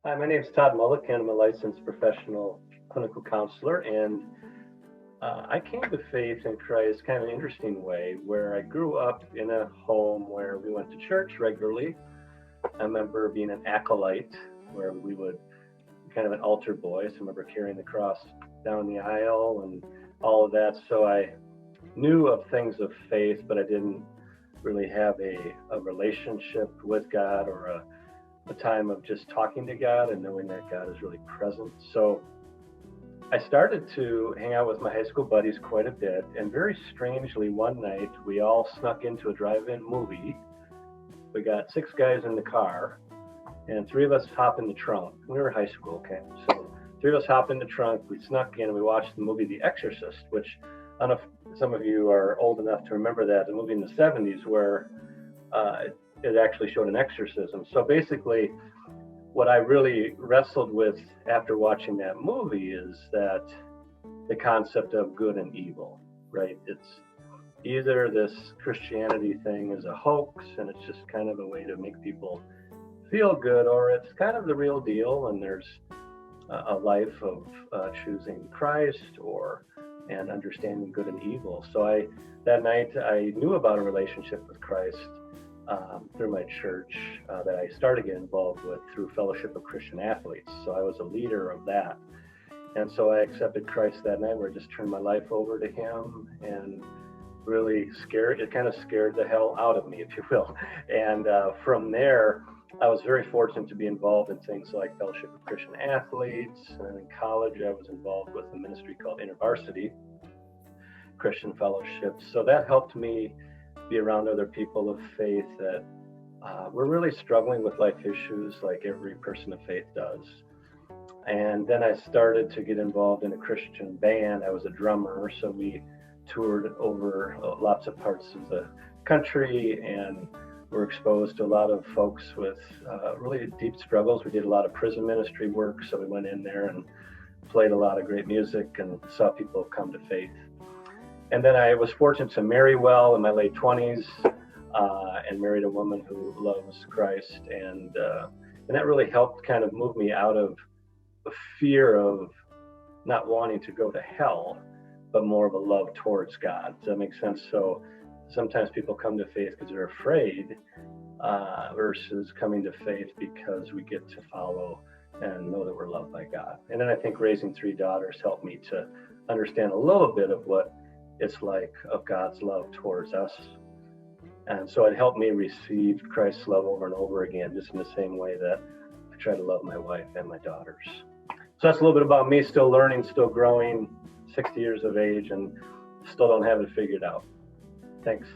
Hi, my name is Todd Mulliken. I'm a licensed professional clinical counselor, and I came to faith in Christ kind of an interesting way, where I grew up in a home where we went to church regularly. I remember being an acolyte, where we would kind of an altar boy. So I remember carrying the cross down the aisle and all of that. So I knew of things of faith, but I didn't really have a relationship with God or a time of just talking to God and knowing that God is really present. So I started to hang out with my high school buddies quite a bit, and very strangely, one night we all snuck into a drive-in movie. We got 6 guys in the car, and 3 of us hop in the trunk. We were high school, okay? So 3 of us hop in the trunk, we snuck in, and we watched the movie The Exorcist, which I don't know if some of you are old enough to remember that, the movie in the 70s where it actually showed an exorcism. So basically, what I really wrestled with after watching that movie is that the concept of good and evil, right? It's either this Christianity thing is a hoax and it's just kind of a way to make people feel good, or it's kind of the real deal and there's a life of choosing Christ and understanding good and evil. So that night I knew about a relationship with Christ through my church that I started getting involved with through Fellowship of Christian Athletes. So I was a leader of that. And so I accepted Christ that night, where I just turned my life over to Him, and really it kind of scared the hell out of me, if you will. And from there, I was very fortunate to be involved in things like Fellowship of Christian Athletes. And in college, I was involved with a ministry called InterVarsity Christian Fellowships. So that helped me be around other people of faith that were really struggling with life issues like every person of faith does. And then I started to get involved in a Christian band. I was a drummer, so we toured over lots of parts of the country and were exposed to a lot of folks with really deep struggles. We did a lot of prison ministry work, so we went in there and played a lot of great music and saw people come to faith. And then I was fortunate to marry well in my late 20s and married a woman who loves Christ. And that really helped kind of move me out of the fear of not wanting to go to hell, but more of a love towards God. Does that make sense? So sometimes people come to faith because they're afraid versus coming to faith because we get to follow and know that we're loved by God. And then I think raising 3 daughters helped me to understand a little bit of what it's like of God's love towards us. And so it helped me receive Christ's love over and over again, just in the same way that I try to love my wife and my daughters. So that's a little bit about me, still learning, still growing, 60 years of age, and still don't have it figured out. Thanks.